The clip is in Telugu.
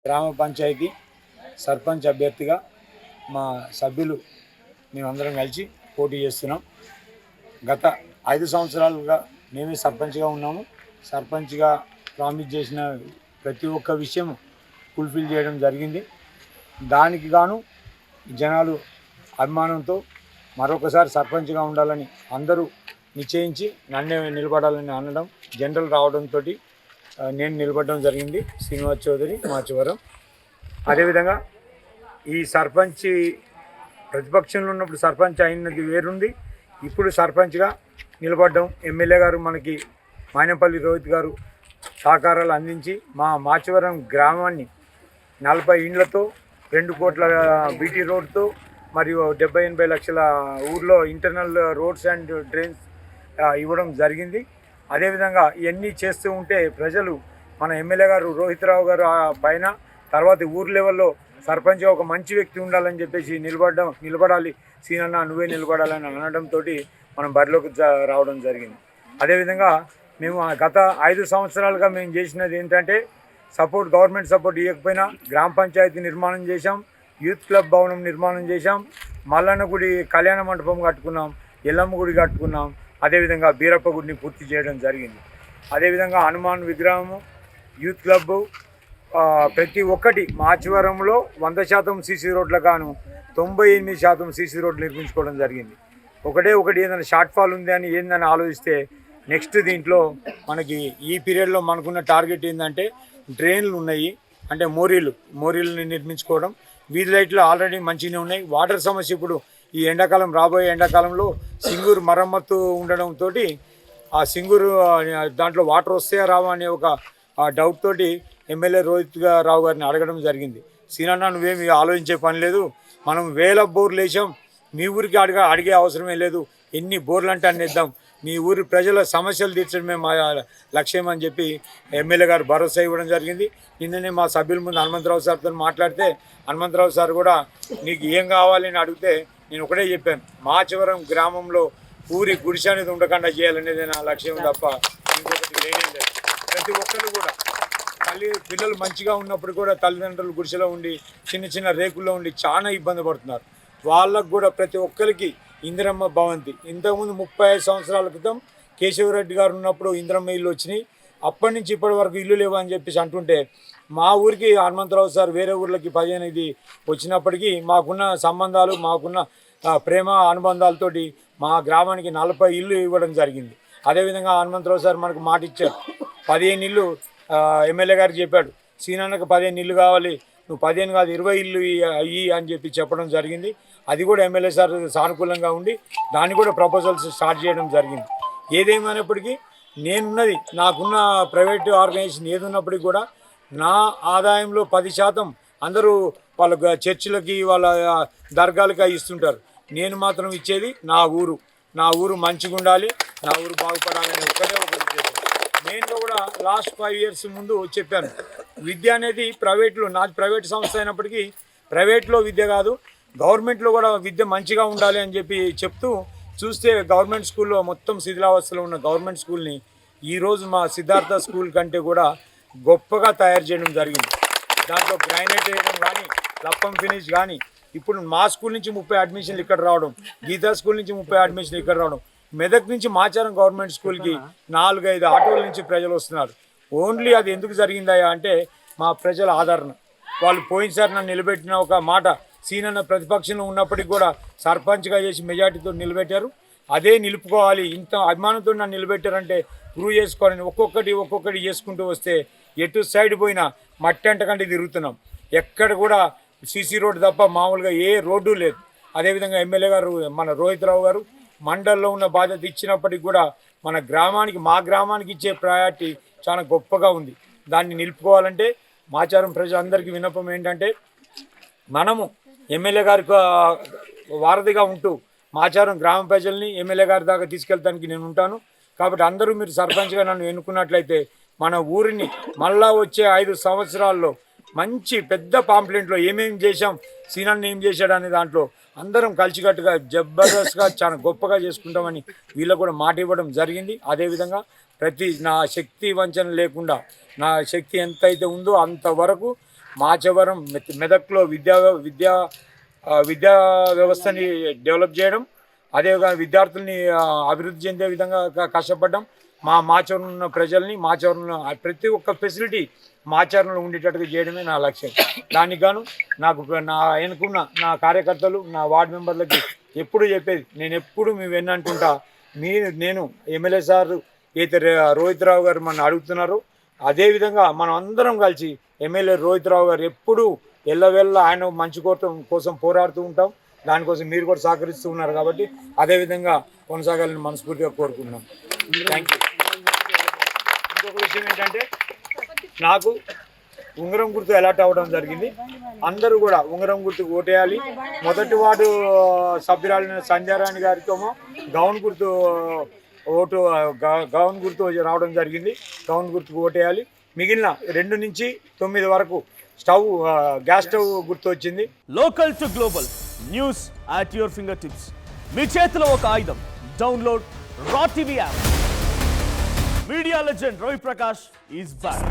గ్రామ పంచాయతీ సర్పంచ్ అభ్యర్థిగా మా సభ్యులు మేమందరం కలిసి పోటీ చేస్తున్నాం. గత 5 సంవత్సరాలుగా మేమే సర్పంచ్గా ఉన్నాము. సర్పంచ్గా ప్రామిస్ చేసిన ప్రతి ఒక్క విషయం ఫుల్ఫిల్ చేయడం జరిగింది. దానికి గాను జనాలు అభిమానంతో మరొకసారి సర్పంచ్గా ఉండాలని అందరూ నిశ్చయించి నన్నే నిలబడాలని అనడం, జనరల్ రావడంతో నేను నిలబడడం జరిగింది. శ్రీనివాస్ చౌదరి మాచవరం. అదేవిధంగా ఈ సర్పంచ్ ప్రతిపక్షంలో ఉన్నప్పుడు సర్పంచ్ అయినది వేరుంది, ఇప్పుడు సర్పంచ్గా నిలబడ్డం. ఎమ్మెల్యే గారు మనకి మైనంపల్లి రోహిత్ గారు సహకారాలు అందించి మా మాచవరం గ్రామాన్ని 40 ఇండ్లతో 2 కోట్ల బీటీ రోడ్తో మరియు 70-80 లక్షల ఊర్లో ఇంటర్నల్ రోడ్స్ అండ్ డ్రైన్స్ ఇవ్వడం జరిగింది. అదేవిధంగా ఇవన్నీ చేస్తూ ఉంటే ప్రజలు మన ఎమ్మెల్యే గారు రోహిత్రావు గారు పైన తర్వాత ఊరు లెవెల్లో సర్పంచ్గా ఒక మంచి వ్యక్తి ఉండాలని చెప్పేసి నిలబడాలి సీనన్న నువ్వే నిలబడాలని అనడంతో మనం బరిలోకి రావడం జరిగింది. అదేవిధంగా మేము గత 5 సంవత్సరాలుగా మేము చేసినది ఏంటంటే గవర్నమెంట్ సపోర్ట్ ఇవ్వకపోయినా గ్రామ పంచాయతీ నిర్మాణం చేశాం, యూత్ క్లబ్ భవనం నిర్మాణం చేశాం, మల్లన్న గుడి కళ్యాణ మండపం కట్టుకున్నాం, ఎల్లమ్మ గుడి కట్టుకున్నాం, అదేవిధంగా బీరప్ప గుడిని పూర్తి చేయడం జరిగింది. అదేవిధంగా హనుమాన్ విగ్రహము, యూత్ క్లబ్, ప్రతి ఒక్కటి మాచవరంలో 100% సీసీ రోడ్ల గాను 98% సీసీ రోడ్లు నిర్మించుకోవడం జరిగింది. ఒకటి ఏదైనా షార్ట్ ఫాల్ ఉంది అని ఏందని ఆలోచిస్తే నెక్స్ట్ దీంట్లో మనకి ఈ పీరియడ్లో మనకున్న టార్గెట్ ఏంటంటే డ్రైన్లు ఉన్నాయి, అంటే మోరీలని నిర్మించుకోవడం. వీధి లైట్లు ఆల్రెడీ మంచిగానే ఉన్నాయి. వాటర్ సమస్య ఇప్పుడు ఈ ఎండాకాలం రాబోయే ఎండాకాలంలో సింగూరు మరమ్మత్తు ఉండడంతో ఆ సింగూరు దాంట్లో వాటర్ వస్తాయా రావా అనే ఒక డౌట్ తోటి ఎమ్మెల్యే రోహిత్ రావు గారిని అడగడం జరిగింది. సీనన్న నువ్వేమి ఆలోచించే పని లేదు, మనం 1000 బోర్లు వేసాం, మీ ఊరికి అడిగే అవసరమే లేదు, ఎన్ని బోర్లు అంటే అన్ని ఇద్దాం, మీ ఊరి ప్రజల సమస్యలు తీర్చడమే మా లక్ష్యం అని చెప్పి ఎమ్మెల్యే గారు భరోసా ఇవ్వడం జరిగింది. నిన్ననే మా సభ్యుల ముందు హనుమంతరావు సార్తో మాట్లాడితే హనుమంతరావు సార్ కూడా నీకు ఏం కావాలని అడిగితే నేను ఒకటే చెప్పాను, మాచవరం గ్రామంలో ఊరి గుడిసె అనేది ఉండకుండా చేయాలనేది నా లక్ష్యం తప్ప ఇంకొకటి లేనే లేదు. ప్రతి ఒక్కరు కూడా పిల్లలు మంచిగా ఉన్నప్పుడు కూడా తల్లిదండ్రులు గుడిసెలో ఉండి చిన్న రేకుల్లో ఉండి చాలా ఇబ్బంది పడుతున్నారు. వాళ్ళకు కూడా ప్రతి ఒక్కరికి ఇందిరమ్మ భవంతి ఇంతకుముందు 35 సంవత్సరాల క్రితం కేశవరెడ్డి గారు ఉన్నప్పుడు ఇందిరమ్మ ఇల్లు వచ్చినాయి. అప్పటి నుంచి ఇప్పటి వరకు ఇల్లు లేవు అని చెప్పేసి అంటుంటే మా ఊరికి హనుమంతరావు సార్ వేరే ఊర్లకి 15 వచ్చినప్పటికీ మాకున్న సంబంధాలు మాకున్న ప్రేమ అనుబంధాలతోటి మా గ్రామానికి 40 ఇల్లు ఇవ్వడం జరిగింది. అదేవిధంగా హనుమంతరావు సార్ మనకు మాట ఇచ్చారు, 15 ఇల్లు ఎమ్మెల్యే గారికి చెప్పాడు, సీనన్నకు 15 ఇల్లు కావాలి, నువ్వు 15 కాదు 20 ఇల్లు అయ్యి అని చెప్పి చెప్పడం జరిగింది. అది కూడా ఎమ్మెల్యే సార్ సానుకూలంగా ఉండి దాన్ని కూడా ప్రపోజల్స్ స్టార్ట్ చేయడం జరిగింది. ఏదేమైనప్పటికీ నేనున్నది నాకున్న ప్రైవేట్ ఆర్గనైజేషన్ ఏది ఉన్నప్పటికీ కూడా నా ఆదాయంలో 10% అందరూ వాళ్ళ చర్చిలకి వాళ్ళ దర్గాలకి ఇస్తుంటారు. నేను మాత్రం ఇచ్చేది నా ఊరు మంచిగా ఉండాలి, నా ఊరు బాగుపడాలని ఒకటే ఉద్దేశం. నేను కూడా లాస్ట్ 5 ఇయర్స్ ముందు చెప్పాను, విద్య అనేది నాది ప్రైవేట్ సంస్థ అయినప్పటికీ ప్రైవేట్లో విద్య కాదు గవర్నమెంట్లో కూడా విద్య మంచిగా ఉండాలి అని చెప్పి చెప్తూ చూస్తే గవర్నమెంట్ స్కూల్లో మొత్తం శిథిలావస్థలో ఉన్న గవర్నమెంట్ స్కూల్ని ఈరోజు మా సిద్ధార్థ స్కూల్ కంటే కూడా గొప్పగా తయారు చేయడం జరిగింది. దాంట్లో గ్రానైట్ వేయడం కానీ లప్పం ఫినిష్ కానీ ఇప్పుడు మా స్కూల్ నుంచి 30 అడ్మిషన్లు ఇక్కడ రావడం, గీతా స్కూల్ నుంచి 30 అడ్మిషన్లు ఇక్కడ రావడం, మెదక్ నుంచి మాచారం గవర్నమెంట్ స్కూల్కి 4-5 ఆటోల నుంచి ప్రజలు వస్తున్నారు. ఓన్లీ అది ఎందుకు జరిగిందయ్యా అంటే మా ప్రజల ఆదరణ. వాళ్ళు పోయినసారి నన్ను నిలబెట్టిన ఒక మాట, సీనన్న ప్రతిపక్షంలో ఉన్నప్పటికీ కూడా సర్పంచ్గా చేసి మెజార్టీతో నిలబెట్టారు, అదే నిలుపుకోవాలి, ఇంత అభిమానంతో నన్ను నిలబెట్టారంటే ప్రూవ్ చేసుకోవాలని ఒక్కొక్కటి చేసుకుంటూ వస్తే ఎటు సైడ్ పోయినా మట్టి అంటకంటే తిరుగుతున్నాం. ఎక్కడ కూడా సీసీ రోడ్డు తప్ప మామూలుగా ఏ రోడ్డు లేదు. అదేవిధంగా ఎమ్మెల్యే గారు మన రోహిత్ రావు గారు మండల్లో ఉన్న బాధ్యత ఇచ్చినప్పటికీ కూడా మా గ్రామానికి ఇచ్చే ప్రయారిటీ చాలా గొప్పగా ఉంది. దాన్ని నిలుపుకోవాలంటే మాచారం ప్రజలందరికీ విన్నపం ఏంటంటే మనము ఎమ్మెల్యే గారికి వారధిగా ఉంటూ మాచారం గ్రామ ప్రజల్ని ఎమ్మెల్యే గారి దాకా తీసుకెళ్తానికి నేను ఉంటాను. కాబట్టి అందరూ మీరు సర్పంచ్గా నన్ను ఎన్నుకున్నట్లయితే మన ఊరిని మళ్ళా వచ్చే 5 సంవత్సరాల్లో మంచి పెద్ద పాంప్లెంట్లో ఏమేమి చేశాం, సీనన్న ఏం చేశాడు అనే దాంట్లో అందరం కలిసికట్టుగా జబర్దస్త్గా చాలా గొప్పగా చేసుకుంటామని వీళ్ళకు కూడా మాట ఇవ్వడం జరిగింది. అదేవిధంగా నా శక్తి వంచన లేకుండా నా శక్తి ఎంతైతే ఉందో అంతవరకు మాచవరం మెదక్లో విద్యా వ్యవస్థని డెవలప్ చేయడం, అదేవిధంగా విద్యార్థుల్ని అభివృద్ధి చెందే విధంగా కష్టపడ్డాం. మాచవరంలో ఉన్న ప్రజల్ని మాచవరంలో ప్రతి ఒక్క ఫెసిలిటీ మాచవరంలో ఉండేటట్టుగా చేయడమే నా లక్ష్యం. దానికి గాను నాకు ఎన్నుకున్న నా కార్యకర్తలు, నా వార్డు మెంబర్లకి ఎప్పుడు చెప్పేది, నేను ఎప్పుడు మీ వెన్నంటుంటా. నేను ఎమ్మెల్యే సార్ అయితే రోహిత్ రావు గారు మన అడుగుతున్నారు, అదేవిధంగా మనం అందరం కలిసి ఎమ్మెల్యే రోహిత్ రావు గారు ఎప్పుడూ ఎల్లవెల్ల ఆయన మంచి కోసం పోరాడుతూ ఉంటాం. దానికోసం మీరు కూడా సహకరిస్తూ ఉన్నారు కాబట్టి అదేవిధంగా కొనసాగాలని మనస్ఫూర్తిగా కోరుకుంటున్నాం. Thank you. ఇంకొక విషయం ఏంటంటే, నాకు ఉంగరం గుర్తు అలాట్ అవ్వడం జరిగింది. అందరూ కూడా ఉంగరం గుర్తుకు ఓటేయాలి. మొదటి వార్డు సభ్యురాలైన సంధ్యారాణి గారికేమో గౌన్ గుర్తు రావడం జరిగింది. గౌన్ గుర్తుకు ఓటేయాలి. మిగిలిన 2 నుంచి 9 వరకు గ్యాస్ స్టవ్ గుర్తు వచ్చింది. Local to global news at your fingertips. మీ చేతిలో ఒక ఆయుధం. Download Raw TV app. Media legend Ravi Prakash is back.